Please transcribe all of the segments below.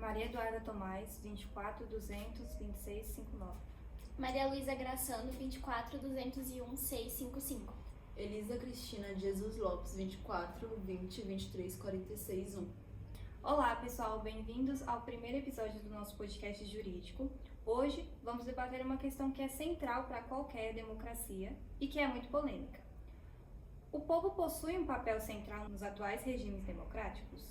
Maria Eduarda Tomás, 24.200.26.59. Maria Luísa Graçando, 24.201.655. Elisa Cristina de Jesus Lopes, 24.20.23.46.1. Olá, pessoal, bem-vindos ao primeiro episódio do nosso podcast jurídico. Hoje vamos debater uma questão que é central para qualquer democracia e que é muito polêmica. O povo possui um papel central nos atuais regimes democráticos?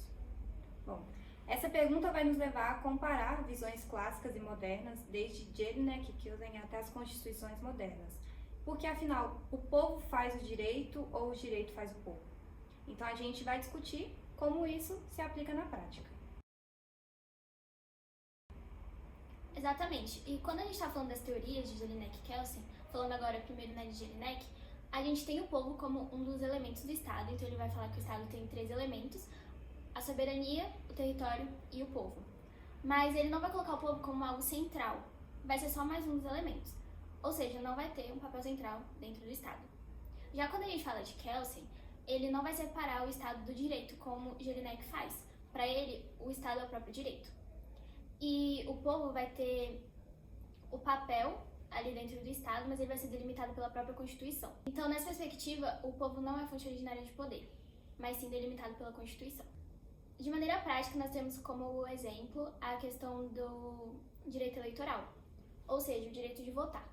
Bom, essa pergunta vai nos levar a comparar visões clássicas e modernas, desde Jelinek e Kelsen até as constituições modernas. Porque, afinal, o povo faz o direito ou o direito faz o povo? Então, a gente vai discutir como isso se aplica na prática. Exatamente. E quando a gente está falando das teorias de Jelinek e Kelsen, falando agora primeiro de Jelinek, a gente tem o povo como um dos elementos do Estado. Então, ele vai falar que o Estado tem 3 elementos: a soberania, o território e o povo. Mas ele não vai colocar o povo como algo central, vai ser só mais um dos elementos. Ou seja, não vai ter um papel central dentro do Estado. Já quando a gente fala de Kelsen, ele não vai separar o Estado do direito, como Jelinek faz. Para ele, o Estado é o próprio direito. E o povo vai ter o papel ali dentro do Estado, mas ele vai ser delimitado pela própria Constituição. Então, nessa perspectiva, o povo não é fonte originária de poder, mas sim delimitado pela Constituição. De maneira prática, nós temos como exemplo a questão do direito eleitoral, ou seja, o direito de votar.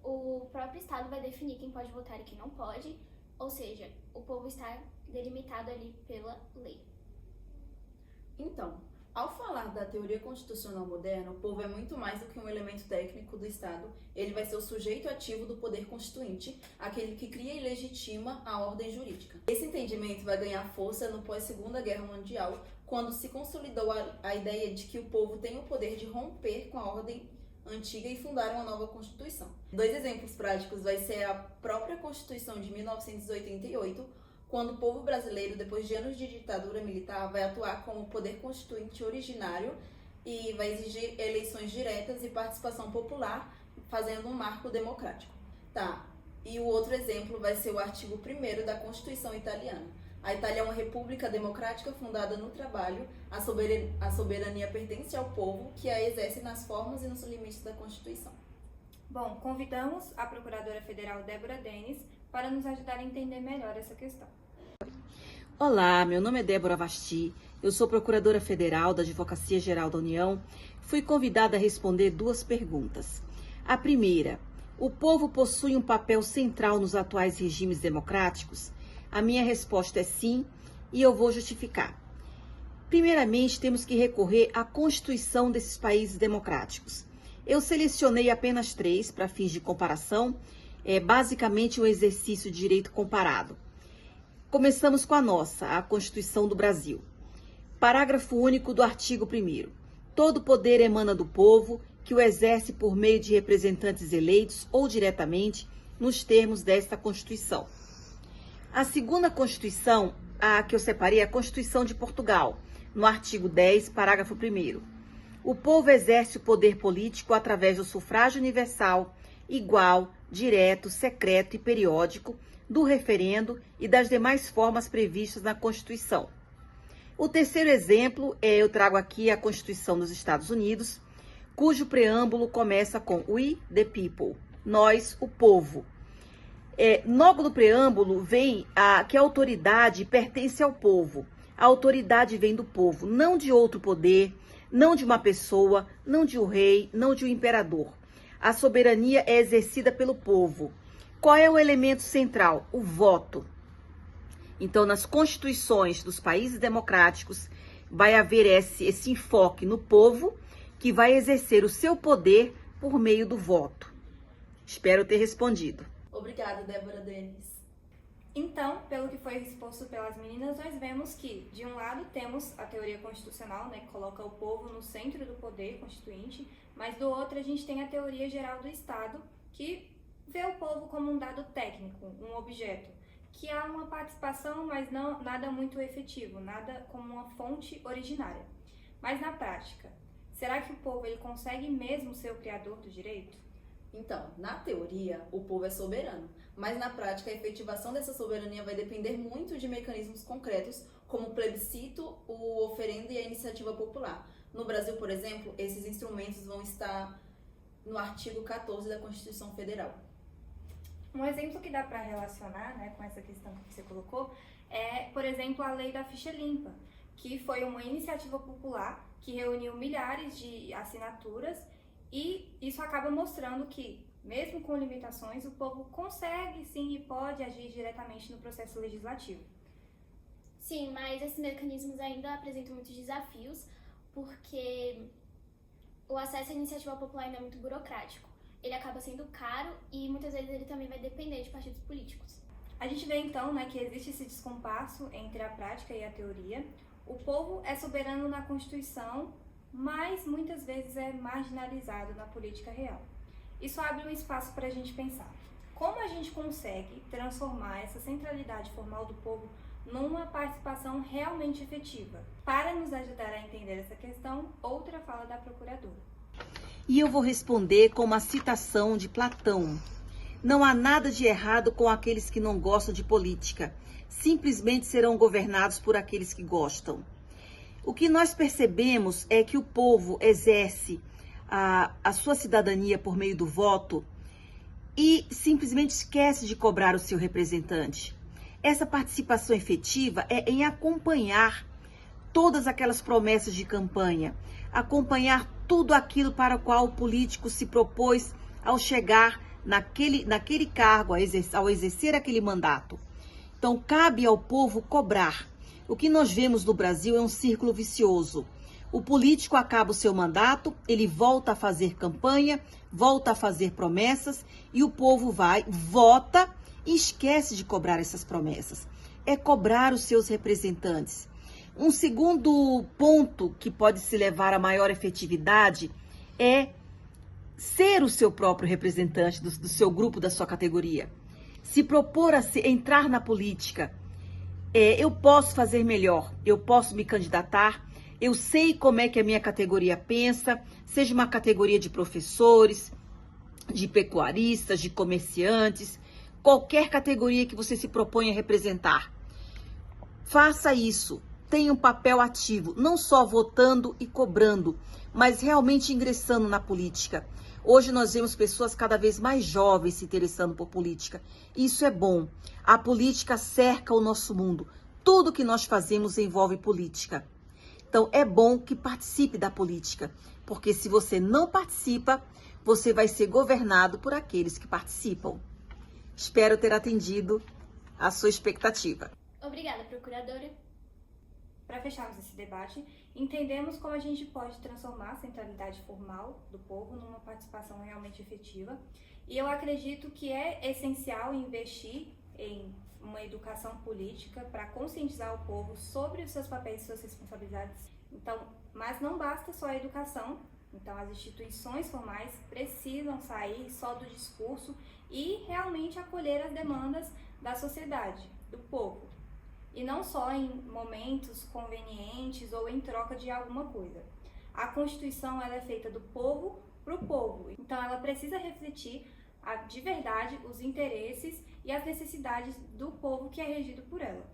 O próprio Estado vai definir quem pode votar e quem não pode, ou seja, o povo está delimitado ali pela lei. Então, ao falar da teoria constitucional moderna, o povo é muito mais do que um elemento técnico do Estado. Ele vai ser o sujeito ativo do poder constituinte, aquele que cria e legitima a ordem jurídica. Esse entendimento vai ganhar força no pós-Segunda Guerra Mundial, quando se consolidou a ideia de que o povo tem o poder de romper com a ordem antiga e fundar uma nova Constituição. 2 exemplos práticos vai ser a própria Constituição de 1988, quando o povo brasileiro, depois de anos de ditadura militar, vai atuar como poder constituinte originário e vai exigir eleições diretas e participação popular, fazendo um marco democrático. E o outro exemplo vai ser o artigo 1º da Constituição italiana. A Itália é uma república democrática fundada no trabalho. A soberania pertence ao povo, que a exerce nas formas e nos limites da Constituição. Bom, convidamos a Procuradora Federal Débora Denis para nos ajudar a entender melhor essa questão. Olá, meu nome é Débora Vasti, eu sou Procuradora Federal da Advocacia Geral da União. Fui convidada a responder 2 perguntas. A primeira: o povo possui um papel central nos atuais regimes democráticos? A minha resposta é sim, e eu vou justificar. Primeiramente, temos que recorrer à Constituição desses países democráticos. Eu selecionei apenas 3 para fins de comparação, basicamente um exercício de direito comparado. Começamos com a nossa, a Constituição do Brasil. Parágrafo único do artigo 1º. Todo poder emana do povo, que o exerce por meio de representantes eleitos ou diretamente, nos termos desta Constituição. A segunda Constituição, a que eu separei, é a Constituição de Portugal, no artigo 10, parágrafo 1º. O povo exerce o poder político através do sufrágio universal, igual, direto, secreto e periódico, do referendo e das demais formas previstas na Constituição. O terceiro exemplo, eu trago aqui a Constituição dos Estados Unidos, cujo preâmbulo começa com We the people, nós, o povo. Logo no preâmbulo vem que a autoridade pertence ao povo. A autoridade vem do povo, não de outro poder, não de uma pessoa, não de um rei, não de um imperador. A soberania é exercida pelo povo. Qual é o elemento central? O voto. Então, nas constituições dos países democráticos, vai haver esse enfoque no povo, que vai exercer o seu poder por meio do voto. Espero ter respondido. Obrigada, Débora Denis. Então, pelo que foi exposto pelas meninas, nós vemos que, de um lado, temos a teoria constitucional, que coloca o povo no centro do poder constituinte, mas do outro a gente tem a teoria geral do Estado, que vê o povo como um dado técnico, um objeto, que há uma participação, mas não nada muito efetivo, nada como uma fonte originária. Mas na prática, será que o povo ele consegue mesmo ser o criador do direito? Então, na teoria, o povo é soberano, mas na prática a efetivação dessa soberania vai depender muito de mecanismos concretos, como o plebiscito, o oferendo e a iniciativa popular. No Brasil, por exemplo, esses instrumentos vão estar no artigo 14 da Constituição Federal. Um exemplo que dá para relacionar, né, com essa questão que você colocou é, por exemplo, a Lei da Ficha Limpa, que foi uma iniciativa popular que reuniu milhares de assinaturas e isso acaba mostrando que, mesmo com limitações, o povo consegue sim e pode agir diretamente no processo legislativo. Sim, mas esses mecanismos ainda apresentam muitos desafios, porque o acesso à iniciativa popular ainda é muito burocrático. Ele acaba sendo caro e muitas vezes ele também vai depender de partidos políticos. A gente vê então, né, que existe esse descompasso entre a prática e a teoria. O povo é soberano na Constituição, mas muitas vezes é marginalizado na política real. Isso abre um espaço para a gente pensar. Como a gente consegue transformar essa centralidade formal do povo numa participação realmente efetiva? Para nos ajudar a entender essa questão, outra fala da procuradora. E eu vou responder com uma citação de Platão. Não há nada de errado com aqueles que não gostam de política. Simplesmente serão governados por aqueles que gostam. O que nós percebemos é que o povo exerce a sua cidadania por meio do voto e simplesmente esquece de cobrar o seu representante. Essa participação efetiva é em acompanhar todas aquelas promessas de campanha, acompanhar tudo aquilo para o qual o político se propôs ao chegar naquele cargo, ao exercer aquele mandato. Então, cabe ao povo cobrar. O que nós vemos no Brasil é um círculo vicioso. O político acaba o seu mandato, ele volta a fazer campanha, volta a fazer promessas e o povo vai, vota e esquece de cobrar essas promessas. É cobrar os seus representantes. Um segundo ponto que pode se levar a maior efetividade é ser o seu próprio representante do seu grupo, da sua categoria. Se propor a entrar na política, eu posso fazer melhor, eu posso me candidatar, eu sei como é que a minha categoria pensa, seja uma categoria de professores, de pecuaristas, de comerciantes, qualquer categoria que você se propõe a representar. Faça isso. Tenha um papel ativo, não só votando e cobrando, mas realmente ingressando na política. Hoje nós vemos pessoas cada vez mais jovens se interessando por política. Isso é bom. A política cerca o nosso mundo. Tudo que nós fazemos envolve política. Então é bom que participe da política, porque se você não participa, você vai ser governado por aqueles que participam. Espero ter atendido a sua expectativa. Obrigada, procuradora. Para fecharmos esse debate, entendemos como a gente pode transformar a centralidade formal do povo numa participação realmente efetiva. E eu acredito que é essencial investir em uma educação política para conscientizar o povo sobre os seus papéis e suas responsabilidades. Então, mas não basta só a educação. Então, as instituições formais precisam sair só do discurso e realmente acolher as demandas da sociedade, do povo. E não só em momentos convenientes ou em troca de alguma coisa. A Constituição ela é feita do povo para o povo. Então, ela precisa refletir de verdade os interesses e as necessidades do povo que é regido por ela.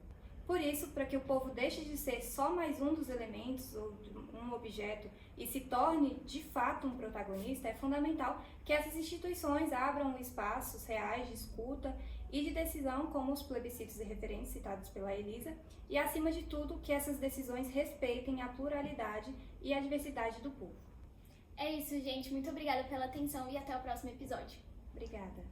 Por isso, para que o povo deixe de ser só mais um dos elementos ou um objeto e se torne de fato um protagonista, é fundamental que essas instituições abram espaços reais de escuta e de decisão, como os plebiscitos e referendos citados pela Elisa, e acima de tudo que essas decisões respeitem a pluralidade e a diversidade do povo. É isso, gente. Muito obrigada pela atenção e até o próximo episódio. Obrigada.